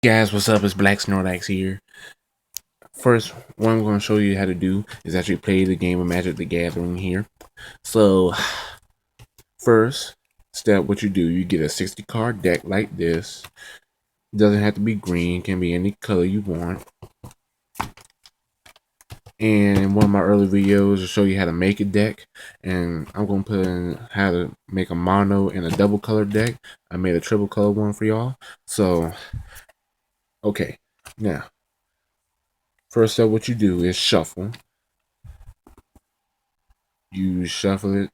Guys, what's up? It's Black Snorlax here. First, what I'm going to show you how to do is actually play the game of Magic the Gathering here. So, first step, what you do, you get a 60 card deck like this. It doesn't have to be green, it can be any color you want. And in one of my early videos, I'll show you how to make a deck. And I'm going to put in how to make a mono and a double color deck. I made a triple color one for y'all. So, okay. Now, first up, what you do is shuffle. You shuffle it.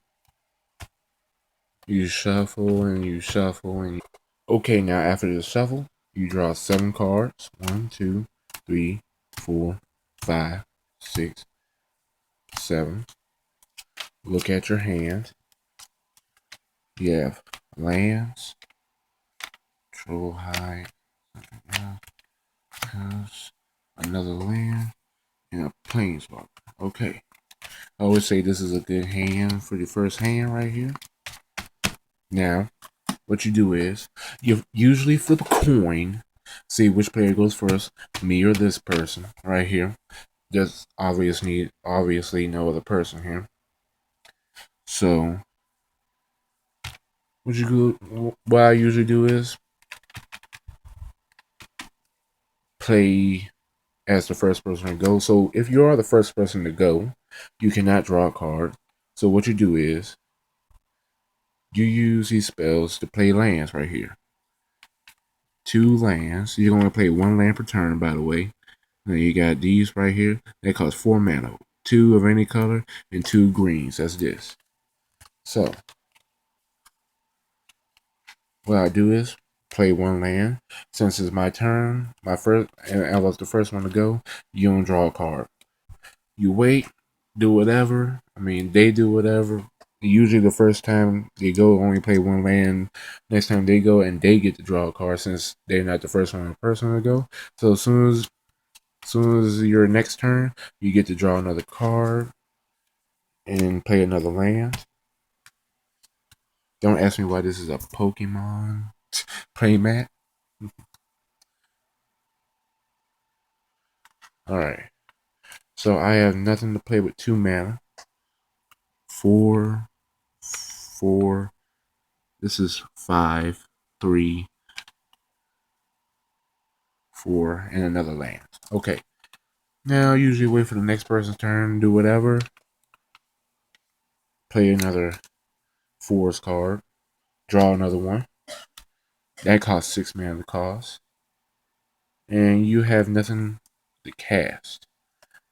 You shuffle and you shuffle and okay, now after the shuffle, you draw 7 cards. 1, 2, 3, 4, 5, 6, 7. Look at your hand. You have lands, troll high, house, another land, and a planeswalker. Okay. I always say this is a good hand for the first hand right here. Now, what you do is you usually flip a coin, see which player goes first, me or this person right here. There's obviously no other person here. So what I usually do is play as the first person to go. So if you are the first person to go, you cannot draw a card. So what you do is you use these spells to play lands right here. 2 lands. You're going to play 1 land per turn, by the way. Now you got these right here. They cost 4 mana. 2 of any color and 2 greens. That's this. So what I do is play 1 land. Since it's my turn, and I was the first one to go, you don't draw a card. You wait, do whatever. I mean, they do whatever. Usually the first time they go, only play 1 land. Next time they go, and they get to draw a card since they're not the first person to go. So as soon as your next turn, you get to draw another card and play another land. Don't ask me why this is a Pokemon playmat. Alright. So I have nothing to play with 2 mana. 4, 4. This is 5, 3, 4, and another land. Okay. Now I usually wait for the next person's turn, do whatever. Play another forest card. Draw another one. That costs 6 mana to cost. And you have nothing to cast.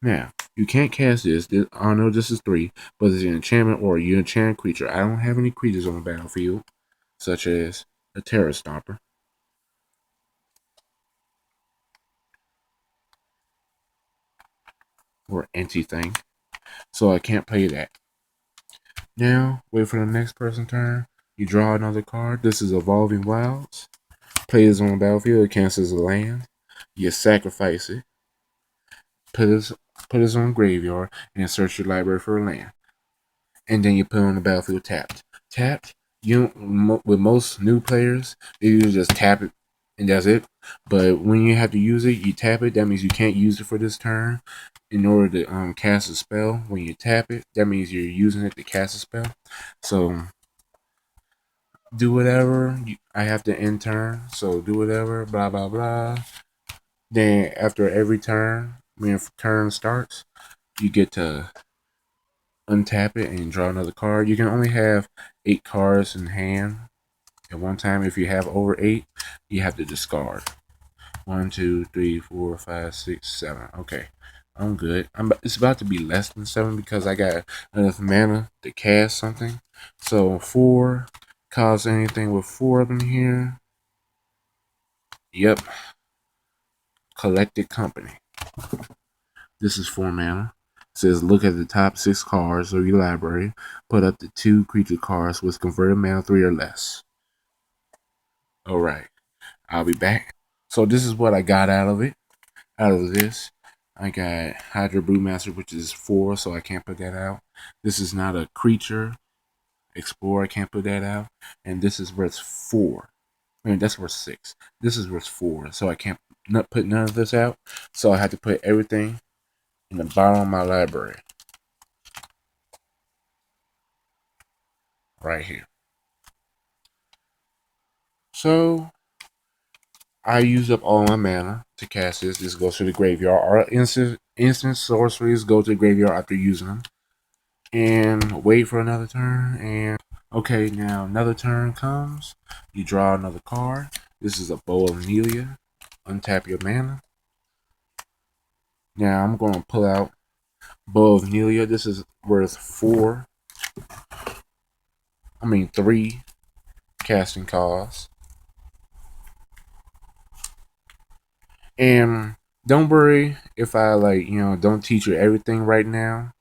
Now, you can't cast this. I know this is 3, but it's an enchantment or you enchant creature. I don't have any creatures on the battlefield, such as a Terror Stomper. Or anything. So I can't play that. Now, wait for the next person's turn. You draw another card. This is Evolving Wilds. Play this on the battlefield. It counts as a land. You sacrifice it. Put this on graveyard and search your library for a land. And then you put it on the battlefield tapped. Tapped, with most new players, they usually just tap it and that's it. But when you have to use it, you tap it. That means you can't use it for this turn. In order to cast a spell, when you tap it, that means you're using it to cast a spell. So do whatever. I have to end turn, so do whatever. Blah blah blah. Then after every turn, when turn starts, you get to untap it and draw another card. You can only have 8 cards in hand at one time. If you have over 8, you have to discard. 1, 2, 3, 4, 5, 6, 7. Okay, I'm good. It's about to be less than 7 because I got enough mana to cast something. So 4, cause anything with 4 of them here. Yep. Collected Company. This is 4 mana. It says look at the top 6 cards of your library. Put up to 2 creature cards with converted mana 3 or less. Alright. I'll be back. So this is what I got out of it. Out of this. I got Hydra Brewmaster, which is 4, so I can't put that out. This is not a creature. Explorer, I can't put that out. And this is worth 4. I mean, that's worth 6. This is worth 4, so I can't not put none of this out. So I had to put everything in the bottom of my library, right here. So I use up all my mana to cast this. This goes to the graveyard. Our instant sorceries go to the graveyard after using them. And wait for another turn. And okay, now another turn comes. You draw another card. This is a Bow of Nelia. Untap your mana. Now I'm going to pull out Bow of Nelia. This is worth 3 casting costs. And don't worry if I don't teach you everything right now,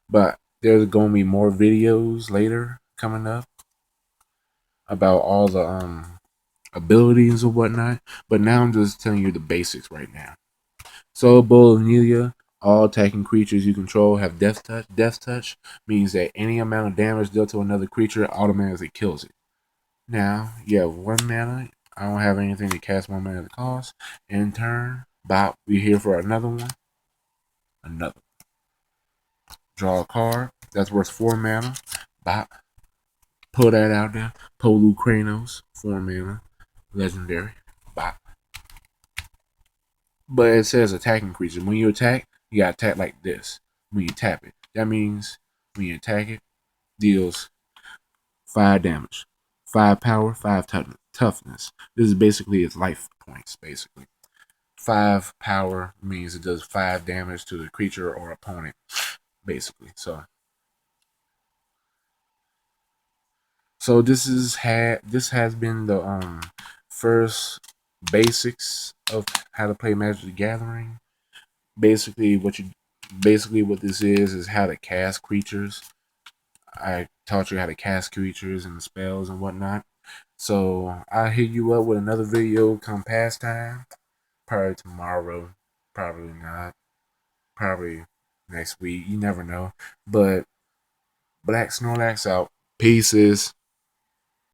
but there's gonna be more videos later coming up about all the abilities and whatnot. But now I'm just telling you the basics right now. So Bow of Nelia, all attacking creatures you control have Death Touch. Death Touch means that any amount of damage dealt to another creature automatically kills it. Now you have 1 mana. I don't have anything to cast 1 mana to cost. In turn, bop, we're here for another one. Another. Draw a card. That's worth 4 mana. Bop. Pull that out there. Polu Kranos, 4 mana. Legendary. Bop. But it says attacking creature. When you attack, you gotta attack like this. When you tap it. That means when you attack it, deals 5 damage. 5 power, 5 toughness. This is basically its life points, basically. 5 power means it does 5 damage to the creature or opponent, basically. So this has been the first basics of how to play Magic the Gathering. Basically what this is how to cast creatures. I taught you how to cast creatures and spells and whatnot. So I'll hit you up with another video come past time. Probably tomorrow. Probably not. Probably next week. You never know. But Black Snorlax out. Pieces.